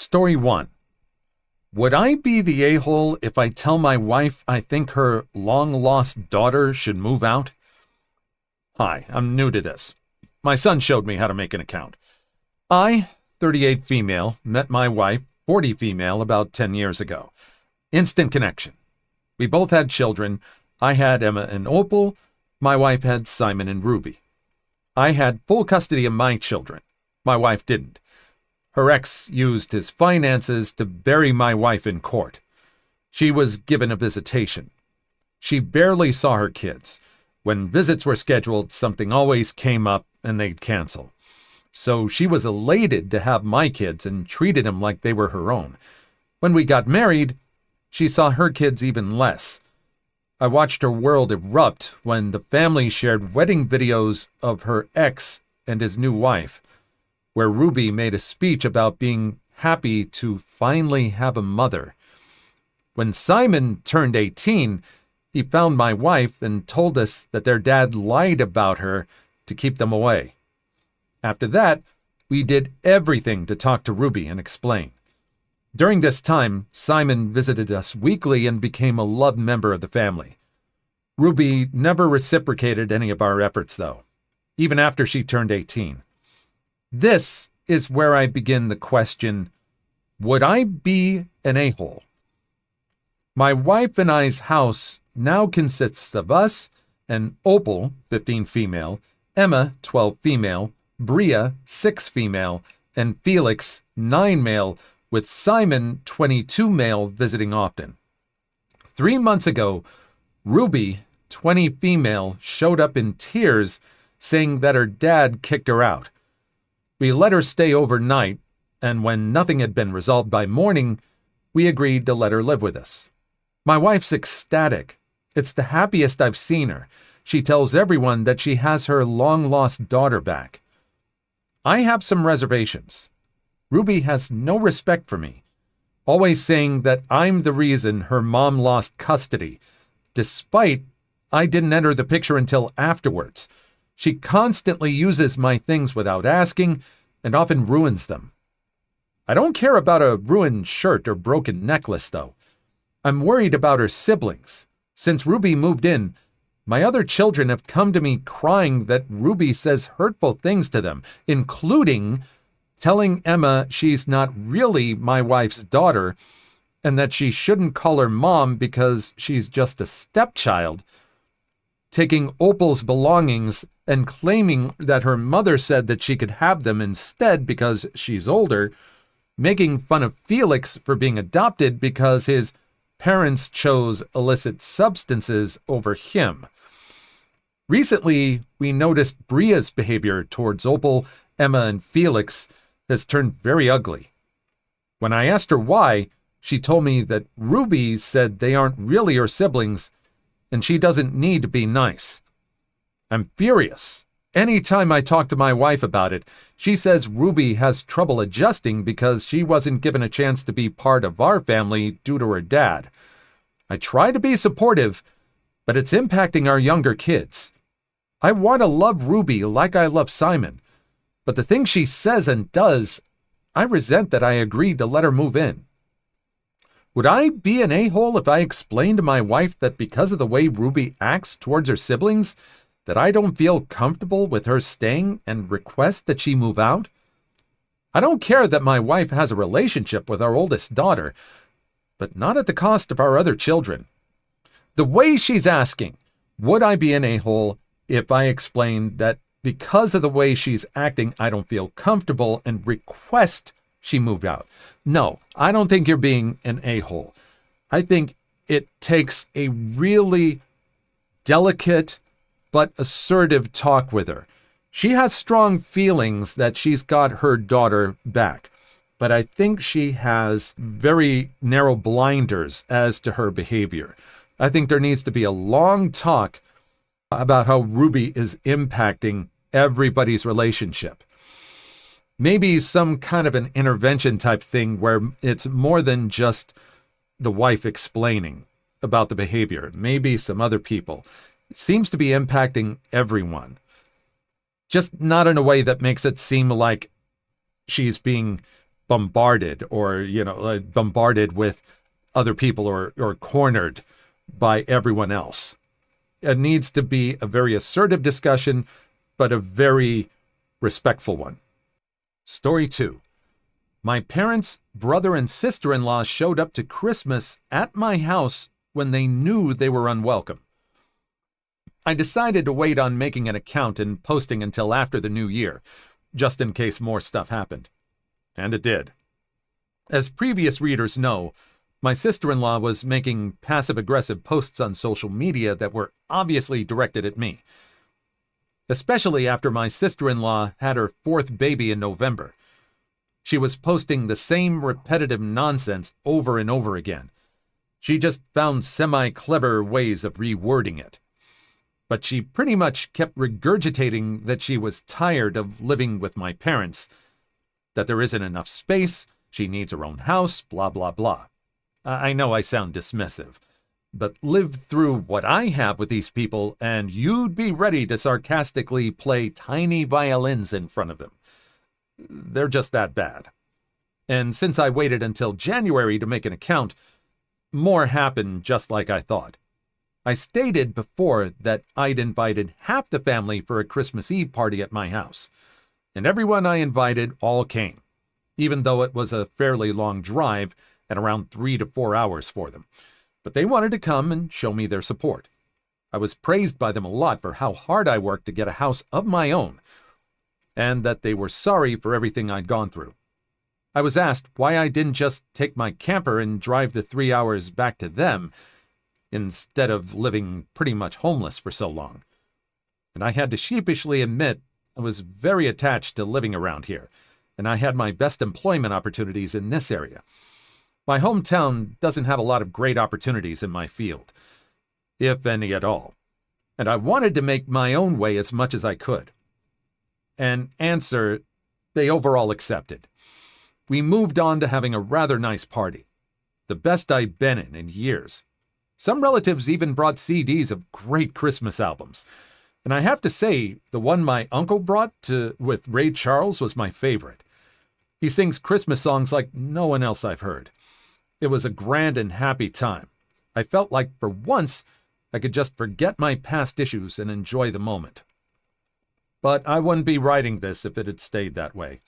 Story 1. Would I be the a-hole if I tell my wife I think her long-lost daughter should move out? Hi, I'm new to this. My son showed me how to make an account. I, 38 female, met my wife, 40 female, about 10 years ago. Instant connection. We both had children. I had Emma and Opal. My wife had Simon and Ruby. I had full custody of my children. My wife didn't. Her ex used his finances to bury my wife in court. She was given a visitation. She barely saw her kids. When visits were scheduled, something always came up and they'd cancel. So she was elated to have my kids and treated them like they were her own. When we got married, she saw her kids even less. I watched her world erupt when the family shared wedding videos of her ex and his new wife, where Ruby made a speech about being happy to finally have a mother. When Simon turned 18, he found my wife and told us that their dad lied about her to keep them away. After that, we did everything to talk to Ruby and explain. During this time, Simon visited us weekly and became a loved member of the family. Ruby never reciprocated any of our efforts, though, even after she turned 18. This is where I begin the question, would I be an a-hole? My wife and I's house now consists of us and Opal, 15 female, Emma, 12 female, Bria, 6 female, and Felix, 9 male, with Simon, 22 male, visiting often. 3 months ago, Ruby, 20 female, showed up in tears saying that her dad kicked her out. We let her stay overnight, and when nothing had been resolved by morning, we agreed to let her live with us. My wife's ecstatic. It's the happiest I've seen her. She tells everyone that she has her long-lost daughter back. I have some reservations. Ruby has no respect for me, always saying that I'm the reason her mom lost custody, despite I didn't enter the picture until afterwards. She constantly uses my things without asking and often ruins them. I don't care about a ruined shirt or broken necklace, though. I'm worried about her siblings. Since Ruby moved in, my other children have come to me crying that Ruby says hurtful things to them, including telling Emma she's not really my wife's daughter and that she shouldn't call her mom because she's just a stepchild, taking Opal's belongings and claiming that her mother said that she could have them instead because she's older, making fun of Felix for being adopted because his parents chose illicit substances over him. Recently, we noticed Bria's behavior towards Opal, Emma, and Felix has turned very ugly. When I asked her why, she told me that Ruby said they aren't really her siblings and she doesn't need to be nice. I'm furious. Anytime I talk to my wife about it, she says Ruby has trouble adjusting because she wasn't given a chance to be part of our family due to her dad. I try to be supportive, but it's impacting our younger kids. I want to love Ruby like I love Simon, but the things she says and does, I resent that I agreed to let her move in. Would I be an a-hole if I explained to my wife that because of the way Ruby acts towards her siblings, that I don't feel comfortable with her staying and request that she move out? I don't care that my wife has a relationship with our oldest daughter, but not at the cost of our other children. The way she's asking, would I be an a-hole if I explained that because of the way she's acting, I don't feel comfortable and request she moved out? No, I don't think you're being an a-hole. I think it takes a really delicate but assertive talk with her. She has strong feelings that she's got her daughter back, but I think she has very narrow blinders as to her behavior. I think there needs to be a long talk about how Ruby is impacting everybody's relationship. Maybe some kind of an intervention type thing where it's more than just the wife explaining about the behavior. Maybe some other people. It seems to be impacting everyone. Just not in a way that makes it seem like she's being bombarded or, bombarded with other people or cornered by everyone else. It needs to be a very assertive discussion, but a very respectful one. Story 2. My parents' brother and sister-in-law showed up to Christmas at my house when they knew they were unwelcome. I decided to wait on making an account and posting until after the new year, just in case more stuff happened. And it did. As previous readers know, my sister-in-law was making passive-aggressive posts on social media that were obviously directed at me. Especially after my sister-in-law had her 4th baby in November. She was posting the same repetitive nonsense over and over again. She just found semi-clever ways of rewording it. But she pretty much kept regurgitating that she was tired of living with my parents, that there isn't enough space, she needs her own house, blah, blah, blah. I know I sound dismissive, but live through what I have with these people and you'd be ready to sarcastically play tiny violins in front of them. They're just that bad. And since I waited until January to make an account, more happened just like I thought. I stated before that I'd invited half the family for a Christmas Eve party at my house, and everyone I invited all came, even though it was a fairly long drive and around 3 to 4 hours for them. But they wanted to come and show me their support. I was praised by them a lot for how hard I worked to get a house of my own, and that they were sorry for everything I'd gone through. I was asked why I didn't just take my camper and drive the 3 hours back to them, instead of living pretty much homeless for so long. And I had to sheepishly admit I was very attached to living around here, and I had my best employment opportunities in this area. My hometown doesn't have a lot of great opportunities in my field, if any at all, and I wanted to make my own way as much as I could. And answer, they overall accepted. We moved on to having a rather nice party, the best I'd been in years. Some relatives even brought CDs of great Christmas albums, and I have to say, the one my uncle brought with Ray Charles was my favorite. He sings Christmas songs like no one else I've heard. It was a grand and happy time. I felt like, for once, I could just forget my past issues and enjoy the moment. But I wouldn't be writing this if it had stayed that way.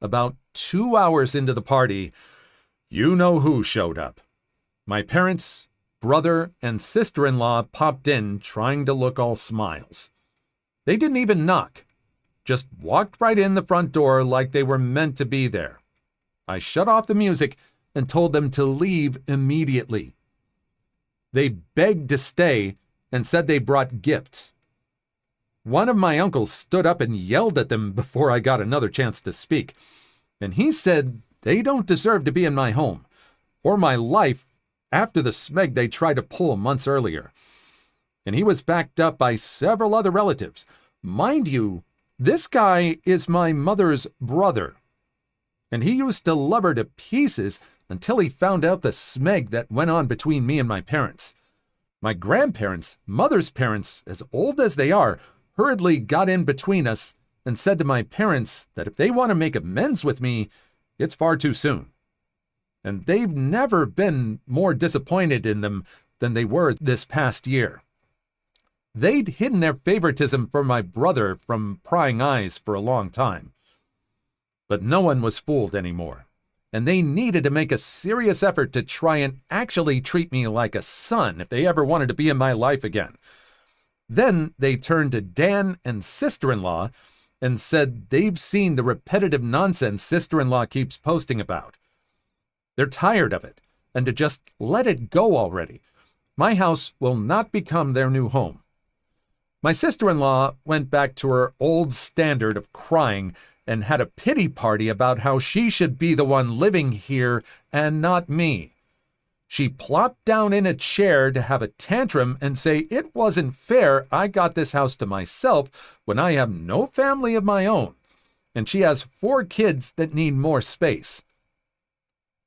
About 2 hours into the party, you know who showed up. My parents, brother, and sister-in-law popped in trying to look all smiles. They didn't even knock, just walked right in the front door like they were meant to be there. I shut off the music and told them to leave immediately. They begged to stay and said they brought gifts. One of my uncles stood up and yelled at them before I got another chance to speak, and he said they don't deserve to be in my home or my life after the smeg they tried to pull months earlier. And he was backed up by several other relatives. Mind you, this guy is my mother's brother, and he used to love her to pieces until he found out the smeg that went on between me and my parents. My grandparents, mother's parents, as old as they are, hurriedly got in between us and said to my parents that if they want to make amends with me, it's far too soon. And they've never been more disappointed in them than they were this past year. They'd hidden their favoritism for my brother from prying eyes for a long time. But no one was fooled anymore, and they needed to make a serious effort to try and actually treat me like a son if they ever wanted to be in my life again. Then they turned to Dan and sister-in-law and said they've seen the repetitive nonsense sister-in-law keeps posting about. They're tired of it, and to just let it go already. My house will not become their new home. My sister-in-law went back to her old standard of crying and had a pity party about how she should be the one living here and not me. She plopped down in a chair to have a tantrum and say it wasn't fair I got this house to myself when I have no family of my own, and she has 4 kids that need more space.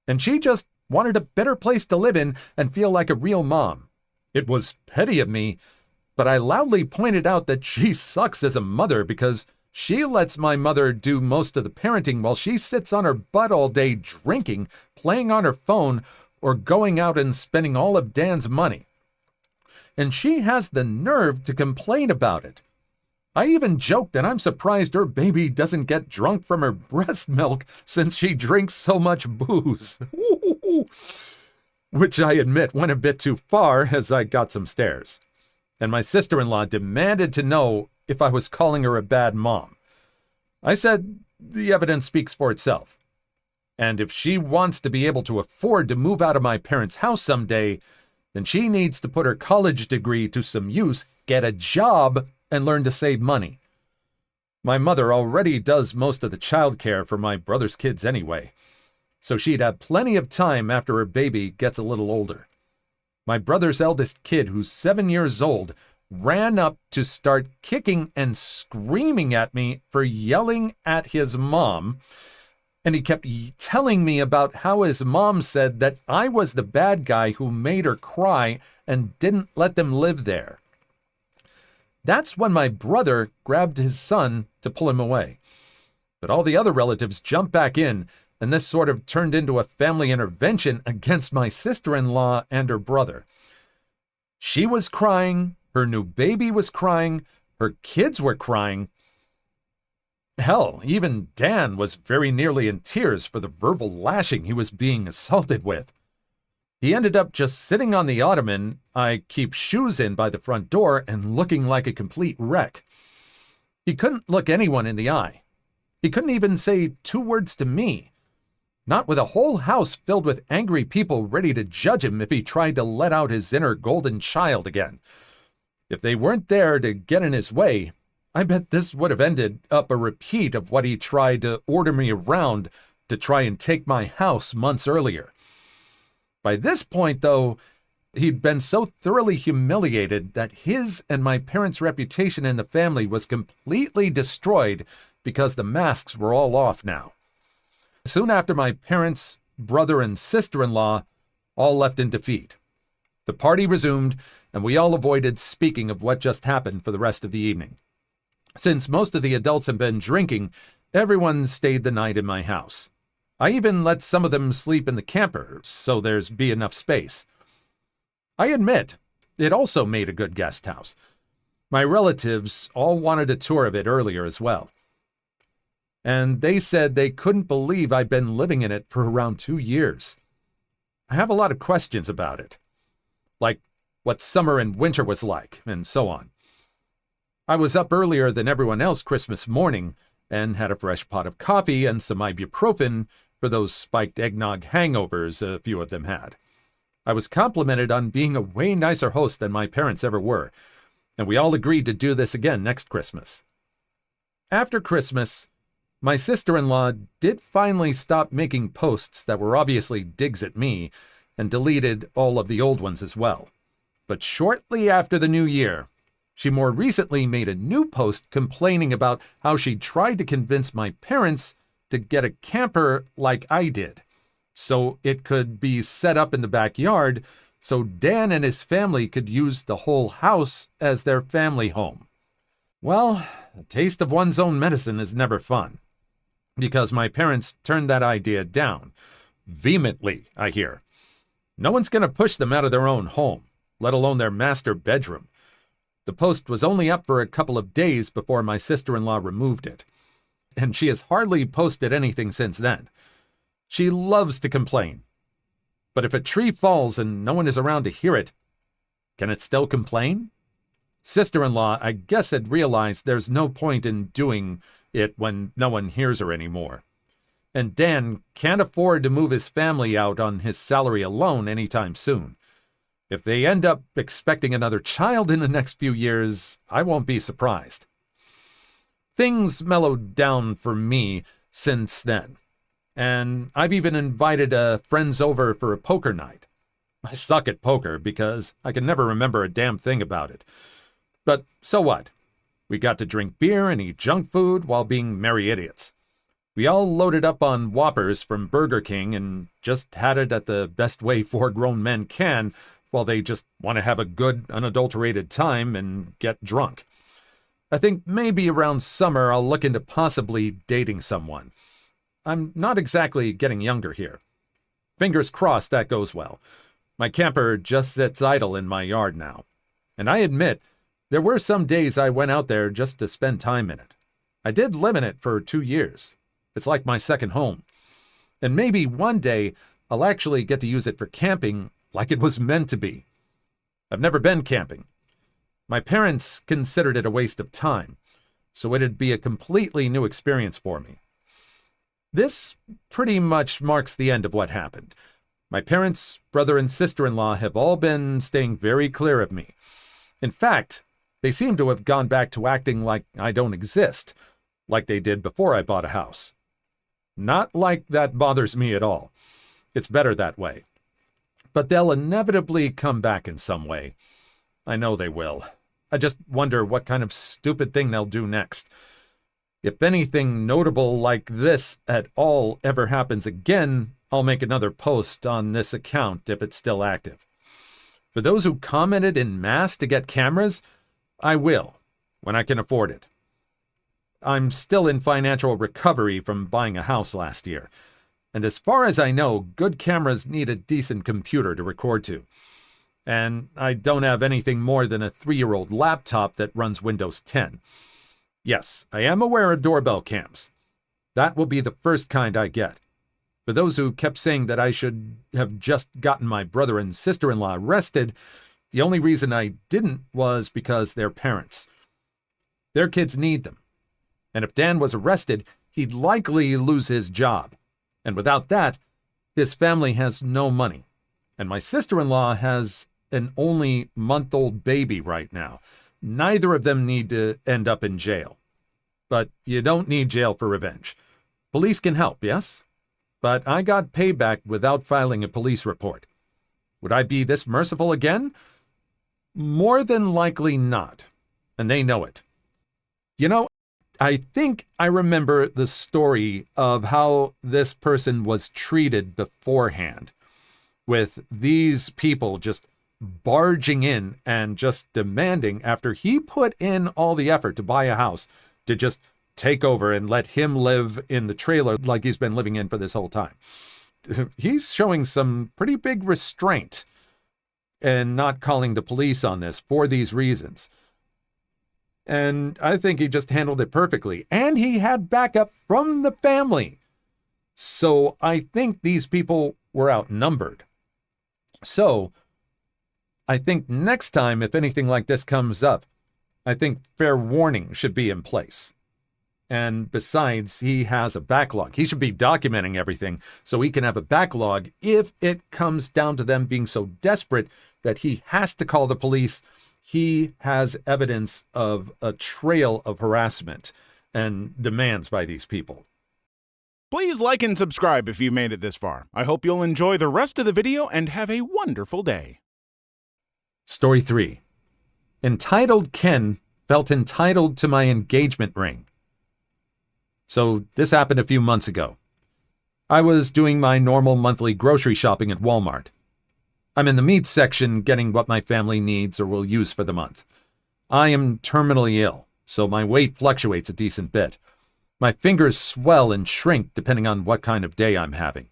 And she just wanted a better place to live in and feel like a real mom. It was petty of me, but I loudly pointed out that she sucks as a mother because She lets my mother do most of the parenting while she sits on her butt all day drinking, playing on her phone, or going out and spending all of Dan's money. And she has the nerve to complain about it. I even joked that I'm surprised her baby doesn't get drunk from her breast milk since she drinks so much booze. Which I admit went a bit too far as I got some stares. And my sister-in-law demanded to know if I was calling her a bad mom. I said the evidence speaks for itself. And if she wants to be able to afford to move out of my parents' house someday, then she needs to put her college degree to some use, get a job, and learn to save money. My mother already does most of the childcare for my brother's kids anyway, so she'd have plenty of time after her baby gets a little older. My brother's eldest kid, who's 7 years old, ran up to start kicking and screaming at me for yelling at his mom, and he kept telling me about how his mom said that I was the bad guy who made her cry and didn't let them live there. That's when my brother grabbed his son to pull him away. But all the other relatives jumped back in, and this sort of turned into a family intervention against my sister-in-law and her brother. She was crying, her new baby was crying, her kids were crying. Hell, even Dan was very nearly in tears for the verbal lashing he was being assaulted with. He ended up just sitting on the ottoman I keep shoes in by the front door and looking like a complete wreck. He couldn't look anyone in the eye. He couldn't even say 2 words to me. Not with a whole house filled with angry people ready to judge him if he tried to let out his inner golden child again. If they weren't there to get in his way, I bet this would have ended up a repeat of what he tried to order me around to try and take my house months earlier. By this point, though, he'd been so thoroughly humiliated that his and my parents' reputation in the family was completely destroyed because the masks were all off now. Soon after, my parents, brother, and sister-in-law all left in defeat. The party resumed, and we all avoided speaking of what just happened for the rest of the evening. Since most of the adults had been drinking, everyone stayed the night in my house. I even let some of them sleep in the camper, so there's be enough space. I admit, it also made a good guest house. My relatives all wanted a tour of it earlier as well. And they said they couldn't believe I'd been living in it for around 2 years. I have a lot of questions about it, like what summer and winter was like, and so on. I was up earlier than everyone else Christmas morning and had a fresh pot of coffee and some ibuprofen for those spiked eggnog hangovers a few of them had. I was complimented on being a way nicer host than my parents ever were, and we all agreed to do this again next Christmas. After Christmas, my sister-in-law did finally stop making posts that were obviously digs at me and deleted all of the old ones as well. But shortly after the new year, she more recently made a new post complaining about how she tried to convince my parents to get a camper like I did, so it could be set up in the backyard so Dan and his family could use the whole house as their family home. Well, a taste of one's own medicine is never fun, because my parents turned that idea down. Vehemently, I hear. No one's going to push them out of their own home, let alone their master bedroom. The post was only up for a couple of days before my sister-in-law removed it, and she has hardly posted anything since then. She loves to complain. But if a tree falls and no one is around to hear it, can it still complain? Sister-in-law, I guess, had realized there's no point in doing it when no one hears her anymore. And Dan can't afford to move his family out on his salary alone anytime soon. If they end up expecting another child in the next few years, I won't be surprised. Things mellowed down for me since then, and I've even invited friends over for a poker night. I suck at poker because I can never remember a damn thing about it. But so what? We got to drink beer and eat junk food while being merry idiots. We all loaded up on Whoppers from Burger King and just had it at the best way 4 grown men can while they just want to have a good, unadulterated time and get drunk. I think maybe around summer I'll look into possibly dating someone. I'm not exactly getting younger here. Fingers crossed that goes well. My camper just sits idle in my yard now. And I admit, there were some days I went out there just to spend time in it. I did live in it for 2 years. It's like my second home. And maybe one day I'll actually get to use it for camping like it was meant to be. I've never been camping. My parents considered it a waste of time, so it'd be a completely new experience for me. This pretty much marks the end of what happened. My parents, brother, and sister-in-law have all been staying very clear of me. In fact, they seem to have gone back to acting like I don't exist, like they did before I bought a house. Not like that bothers me at all. It's better that way. But they'll inevitably come back in some way. I know they will. I just wonder what kind of stupid thing they'll do next. If anything notable like this at all ever happens again, I'll make another post on this account if it's still active. For those who commented en masse to get cameras, I will, when I can afford it. I'm still in financial recovery from buying a house last year. And as far as I know, good cameras need a decent computer to record to. And I don't have anything more than a 3-year-old laptop that runs Windows 10. Yes, I am aware of doorbell cams. That will be the first kind I get. For those who kept saying that I should have just gotten my brother and sister-in-law arrested, the only reason I didn't was because they're parents. Their kids need them. And if Dan was arrested, he'd likely lose his job. And without that, his family has no money. And my sister-in-law has an only month-old baby right now. Neither of them need to end up in jail. But you don't need jail for revenge. Police can help, yes? But I got payback without filing a police report. Would I be this merciful again? More than likely not. And they know it. You know, I think I remember the story of how this person was treated beforehand, with these people just barging in and just demanding, after he put in all the effort to buy a house, to just take over and let him live in the trailer like he's been living in for this whole time. He's showing some pretty big restraint and not calling the police on this for these reasons. And I think he just handled it perfectly. And he had backup from the family. So I think these people were outnumbered. So I think next time, if anything like this comes up, I think fair warning should be in place. And besides, he has a backlog. He should be documenting everything so he can have a backlog if it comes down to them being so desperate that he has to call the police. He has evidence of a trail of harassment and demands by these people. Please like and subscribe if you made it this far. I hope you'll enjoy the rest of the video and have a wonderful day. Story 3. Entitled Ken felt entitled to my engagement ring. So this happened a few months ago. I was doing my normal monthly grocery shopping at Walmart. I'm in the meat section getting what my family needs or will use for the month. I am terminally ill, so my weight fluctuates a decent bit. My fingers swell and shrink depending on what kind of day I'm having.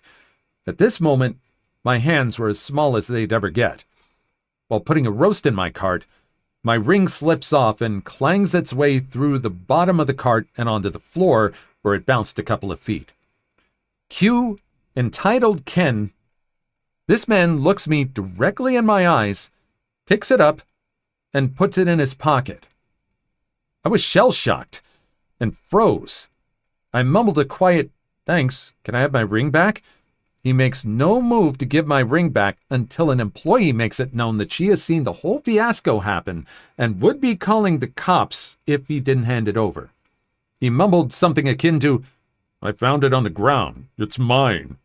At this moment, my hands were as small as they'd ever get. While putting a roast in my cart, my ring slips off and clangs its way through the bottom of the cart and onto the floor, where it bounced a couple of feet. Cue Entitled Ken. This man looks me directly in my eyes, picks it up, and puts it in his pocket. I was shell-shocked and froze. I mumbled a quiet, "Thanks, can I have my ring back?" He makes no move to give my ring back until an employee makes it known that she has seen the whole fiasco happen and would be calling the cops if he didn't hand it over. He mumbled something akin to, "I found it on the ground. It's mine."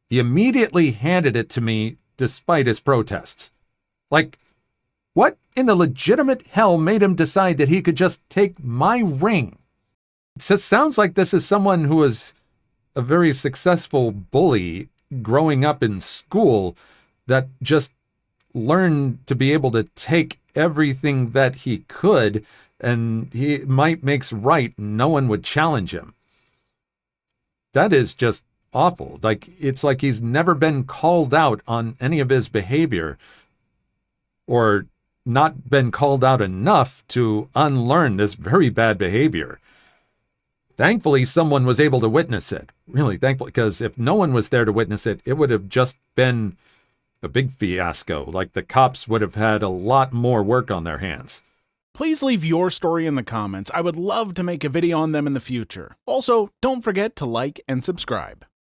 He immediately handed it to me despite his protests. Like, what in the legitimate hell made him decide that he could just take my ring? It sounds like this is someone who was a very successful bully growing up in school that just learned to be able to take everything that he could and he might makes right, and no one would challenge him. That is just awful. Like, it's like he's never been called out on any of his behavior, or not been called out enough to unlearn this very bad behavior. Thankfully, someone was able to witness it. Really thankful, because if no one was there to witness it, it would have just been a big fiasco. Like, the cops would have had a lot more work on their hands. Please leave your story in the comments. I would love to make a video on them in the future. Also, don't forget to like and subscribe.